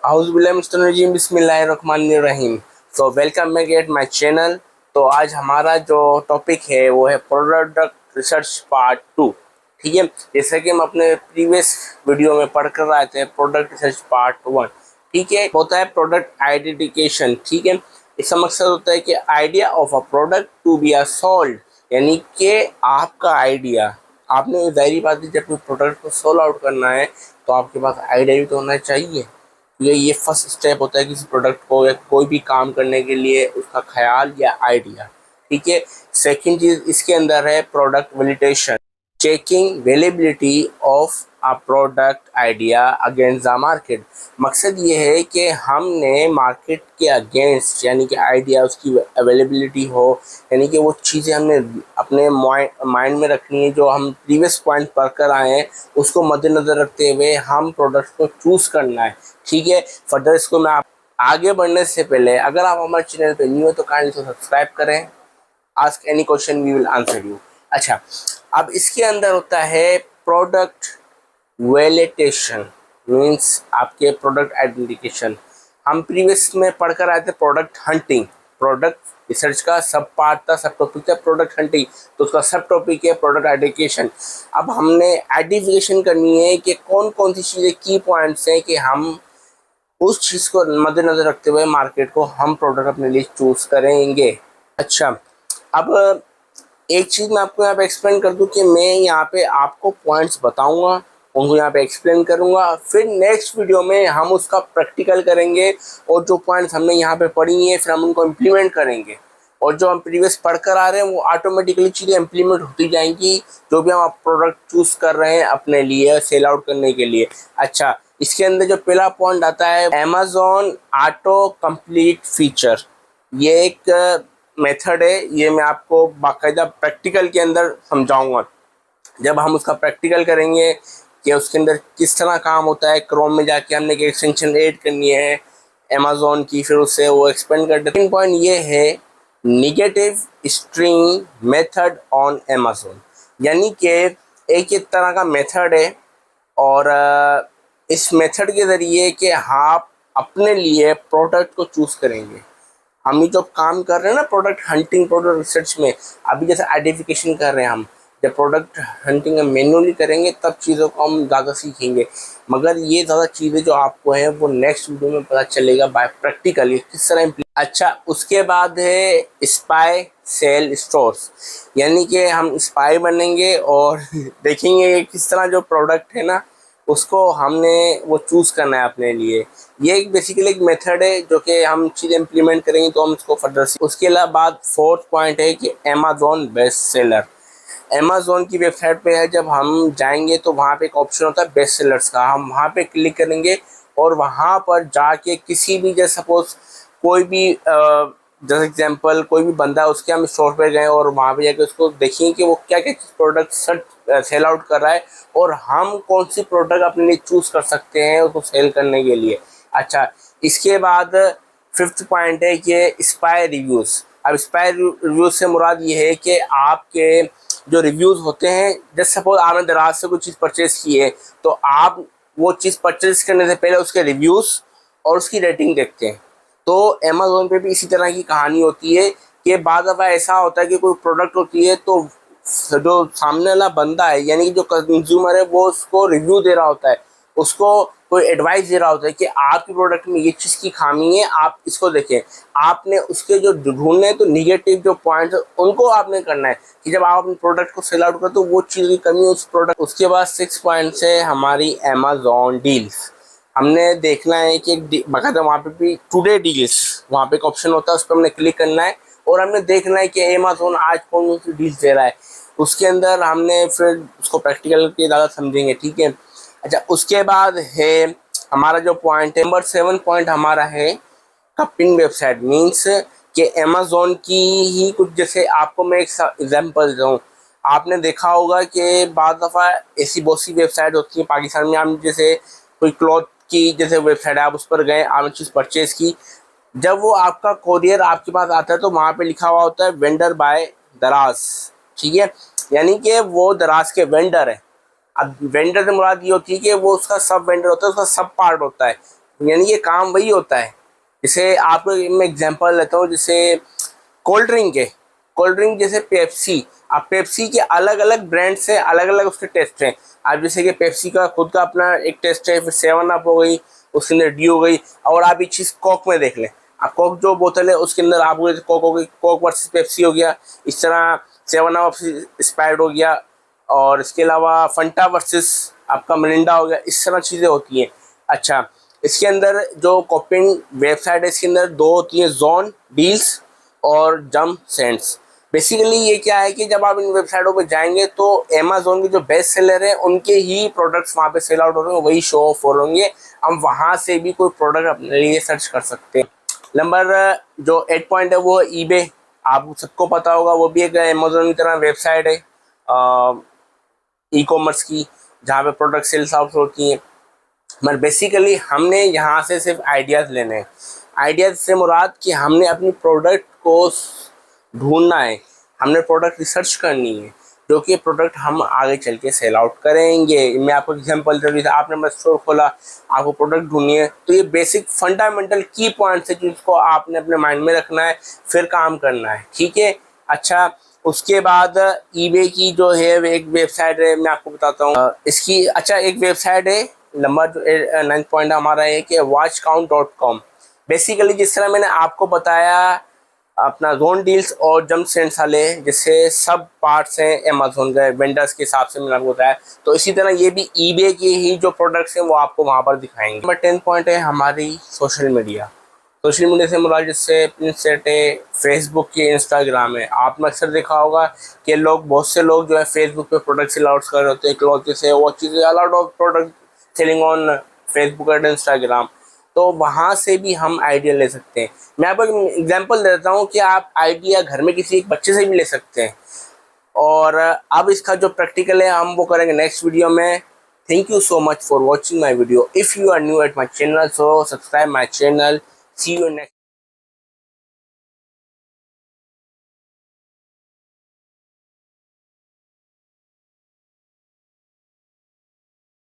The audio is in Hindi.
औज़ुबिल्लाहि बिस्मिल्लाहिर्रहमानिर्रहीम। So welcome back at my channel. तो आज हमारा जो टॉपिक है वो है प्रोडक्ट रिसर्च पार्ट 2। ठीक है, जैसे कि हम अपने प्रीवियस वीडियो में पढ़ कर आए थे प्रोडक्ट रिसर्च पार्ट 1। ठीक है, होता है प्रोडक्ट आइडेंटिफिकेशन। ठीक है, इसका मकसद होता है कि idea of a product to be a sold, यानी कि आपका आइडिया, आपने ज़ाहिर बात है जब कोई प्रोडक्ट को सोल्व आउट करना है तो आपके पास आइडिया भी तो होना चाहिए। ये फर्स्ट स्टेप होता है किसी प्रोडक्ट को या कोई भी काम करने के लिए, उसका ख्याल या आइडिया। ठीक है, सेकंड चीज इसके अंदर है product validation, checking availability of a product idea against the market. मकसद ये है कि हमने मार्केट के अगेंस्ट, यानी कि आइडिया उसकी अवेलेबिलिटी हो, यानी कि वो चीज़ें हमने अपने माइंड में रखनी है जो हम प्रीवियस पॉइंट पढ़ कर आए हैं, उसको मद्देनज़र रखते हुए हम प्रोडक्ट को चूज़ करना है। ठीक है, फर्दर इसको मैं आगे बढ़ने से पहले अगर आप हमारे चैनल पे न्यू है तो काइंडली सब्सक्राइब करें। Ask any question we will answer you. अच्छा, अब इसके अंदर होता है प्रोडक्ट वैलिडेशन, मीन्स आपके प्रोडक्ट आइडेंटिफिकेशन। हम प्रीवियस में पढ़कर आए थे प्रोडक्ट हंटिंग। प्रोडक्ट रिसर्च का सब पार्ट था, सब टॉपिक था प्रोडक्ट हंटिंग, तो उसका सब टॉपिक है प्रोडक्ट आइडेंटिफिकेशन। अब हमने आइडेंटिफिकेशन करनी है कि कौन कौन सी चीज़ें की पॉइंट्स हैं कि हम उस चीज़ को मद्देनज़र रखते हुए मार्केट को हम प्रोडक्ट अपने लिए चूज़ करेंगे। अच्छा, अब एक चीज़ मैं आपको यहाँ पे एक्सप्लेन कर दूँ कि मैं यहाँ पे आपको पॉइंट्स बताऊँगा, उनको यहाँ पे एक्सप्लेन करूँगा, फिर नेक्स्ट वीडियो में हम उसका प्रैक्टिकल करेंगे और जो पॉइंट्स हमने यहाँ पे पढ़ी हैं फिर हम उनको इम्प्लीमेंट करेंगे, और जो हम प्रीवियस पढ़ कर आ रहे हैं वो ऑटोमेटिकली चीज़ें इम्प्लीमेंट होती जाएंगी जो भी हम प्रोडक्ट चूज़ कर रहे हैं अपने लिए सेल आउट करने के लिए। अच्छा, इसके अंदर जो पहला पॉइंट आता है अमेज़ॉन ऑटो कंप्लीट फीचर। ये एक मेथड है, ये मैं आपको बाकायदा प्रैक्टिकल के अंदर समझाऊंगा। जब हम उसका प्रैक्टिकल करेंगे कि उसके अंदर किस तरह काम होता है, क्रोम में जाके हमने एक एक्सटेंशन ऐड करनी है अमेज़ॉन की, फिर उससे वो एक्सपेंड कर देते हैं। पॉइंट ये है negative string method on Amazon, यानी कि एक तरह का मेथड है, और इस मेथड के ज़रिए कि आप अपने लिए प्रोडक्ट को चूज़ करेंगे। हम ये जो काम कर रहे हैं ना प्रोडक्ट हंटिंग, प्रोडक्ट रिसर्च में, अभी जैसे आइडेंटिफिकेशन कर रहे हैं हम, जब प्रोडक्ट हंटिंग हम मैनुअली करेंगे तब चीज़ों को हम ज़्यादा सीखेंगे, मगर ये ज़्यादा चीज़ें जो आपको हैं वो नेक्स्ट वीडियो में पता चलेगा बाय प्रैक्टिकली किस तरह। अच्छा, उसके बाद है स्पाई सेल स्टोर्स, यानी कि हम स्पाई बनेंगे और देखेंगे किस तरह जो प्रोडक्ट है ना उसको हमने वो चूज़ करना है अपने लिए। ये एक बेसिकली एक मेथड है जो कि हम चीज़ इम्प्लीमेंट करेंगे तो हम इसको फर्दर उसके अलावा बाद फोर्थ पॉइंट है कि अमेज़ॉन बेस्ट सेलर। अमेज़ॉन की वेबसाइट पे है, जब हम जाएंगे तो वहाँ पे एक ऑप्शन होता है बेस्ट सेलर्स का, हम वहाँ पे क्लिक करेंगे और वहाँ पर जाके किसी भी, जैसे सपोज कोई भी जैसे एग्जांपल कोई भी बंदा है उसके हम स्टोर पे गए और वहाँ पे जाके उसको देखेंगे कि वो क्या क्या प्रोडक्ट सेल आउट कर रहा है और हम कौन सी प्रोडक्ट अपने लिए चूज़ कर सकते हैं उसको सेल करने के लिए। अच्छा, इसके बाद फिफ्थ पॉइंट है कि स्पाई रिव्यूज़। अब स्पाई रिव्यूज़ से मुराद ये है कि आपके जो रिव्यूज़ होते हैं, जैसे सपोज आपने दराज से कोई चीज़ परचेज़ की है तो आप वो चीज़ परचेज़ करने से पहले उसके रिव्यूज़ और उसकी रेटिंग देखते हैं। तो अमेज़ॉन पे भी इसी तरह की कहानी होती है कि बाद दफ़ा ऐसा होता है कि कोई प्रोडक्ट होती है तो जो सामने वाला बंदा है, यानी कि जो कंज्यूमर है, वो उसको रिव्यू दे रहा होता है, उसको कोई एडवाइस दे रहा होता है कि आपकी प्रोडक्ट में ये चीज़ की खामी है, आप इसको देखें। आपने उसके जो ढूंढने हैं तो निगेटिव जो पॉइंट्स उनको आपने करना है कि जब आप अपने प्रोडक्ट को सेल आउट करो तो वो चीज़ की कमी है उस प्रोडक्ट। उसके बाद 6 पॉइंट्स है हमारी अमेज़ॉन डील्स। हमने देखना है कि बाकायदा वहाँ पे भी टुडे डील्स, वहाँ पे एक ऑप्शन होता है, उस पर हमने क्लिक करना है और हमने देखना है कि अमेज़ॉन आज कौन सी डील्स दे रहा है। उसके अंदर हमने फिर उसको प्रैक्टिकल के ज़्यादा समझेंगे। ठीक है। अच्छा, उसके बाद है हमारा जो पॉइंट है नंबर 7 पॉइंट हमारा है कपिंग वेबसाइट, मीन्स कि अमेज़ॉन की ही कुछ, जैसे आपको मैं एक एग्जांपल देता हूँ। आपने देखा होगा कि बाद दफ़ा ऐसी बहुत सी वेबसाइट होती है पाकिस्तान में, हम जैसे कोई क्लॉथ की जैसे वेबसाइट है, आप उस पर गए, आपने चीज़ परचेज़ की, जब वो आपका कोरियर आपके पास आता है तो वहाँ पे लिखा हुआ होता है वेंडर बाय दराज। ठीक है, यानी कि वो दराज के वेंडर है। अब वेंडर से मुराद ये होती है कि वो उसका सब वेंडर होता है, उसका सब पार्ट होता है। यानी ये काम वही होता है। जैसे आपको मैं एग्जांपल लेता हूँ, जैसे कोल्ड ड्रिंक जैसे पेप्सी। आप पेप्सी के अलग अलग ब्रांड से अलग अलग उसके टेस्ट हैं। आप जैसे कि पेप्सी का खुद का अपना एक टेस्ट है, फिर 7 अप हो गई, उसके अंदर डी हो गई। और आप ये चीज़ कोक में देख लें, आप कोक जो बोतल है उसके अंदर आपको कोक हो गई, कोक वर्सेस पेप्सी हो गया। इस तरह 7 अप स्प्राइट हो गया, और इसके अलावा फंटा वर्सेस आपका मिरिंडा हो गया। इस तरह चीज़ें होती हैं। अच्छा, इसके अंदर जो कॉपिंग वेबसाइट है, इसके अंदर 2 होती हैं, जोन डील्स और जम सेंट्स। बेसिकली ये क्या है कि जब आप इन वेबसाइटों पर जाएंगे तो अमेज़न के जो बेस्ट सेलर हैं उनके ही प्रोडक्ट्स वहाँ पे सेल आउट हो रहे हैं, वही शो ऑफ हो रहे होंगे। हम वहाँ से भी कोई प्रोडक्ट अपने लिए सर्च कर सकते हैं। नंबर जो 8 पॉइंट है वो ईबे। आप सबको पता होगा, वो भी एक अमेज़न की तरह वेबसाइट है ई कॉमर्स की, जहाँ पे प्रोडक्ट सेल्स आउट होती हैं। मगर बेसिकली हमने यहाँ से सिर्फ आइडियाज़ लेने हैं। आइडियाज़ से मुराद कि हमने अपनी प्रोडक्ट को ढूंढना है, हमने प्रोडक्ट रिसर्च करनी है, जो कि प्रोडक्ट हम आगे चल के सेल आउट करेंगे। मैं आपको एग्जांपल दे दूँ, आपने अपना स्टोर खोला, आपको प्रोडक्ट ढूंढनी है, तो ये बेसिक फंडामेंटल की पॉइंट्स है जिसको आपने अपने माइंड में रखना है, फिर काम करना है। ठीक है। अच्छा, उसके बाद ईबे की जो है एक वेबसाइट है, मैं आपको बताता हूँ इसकी। अच्छा, एक वेबसाइट है, नंबर 9 पॉइंट हमारा है कि watchcount.com। बेसिकली जिस तरह मैंने आपको बताया अपना जोन डील्स और जंप सेंट्स वाले जैसे सब पार्ट्स हैं अमेज़न के वेंडर्स के हिसाब से मैंने आपको बताया, तो इसी तरह ये भी ईबे के ही जो प्रोडक्ट्स हैं वो आपको वहाँ पर दिखाएंगे। नंबर 10 पॉइंट है हमारी सोशल मीडिया। सोशल मीडिया से मुराद जैसे पिनसेट है, फेसबुक की, इंस्टाग्राम है। आपने अक्सर देखा होगा कि बहुत से लोग जो है फेसबुक पे प्रोडक्ट सेल आउट कर रहे होते हैं, क्लॉथेस है, वो चीज़ें, a lot of product selling on Facebook and Instagram. तो वहाँ से भी हम आइडिया ले सकते हैं। मैं आपको एग्जांपल देता हूँ कि आप आइडिया घर में किसी एक बच्चे से भी ले सकते हैं। और अब इसका जो प्रैक्टिकल है हम वो करेंगे नेक्स्ट वीडियो में। Thank you so much for watching my video. If you are new at my channel, so subscribe my channel. See you next.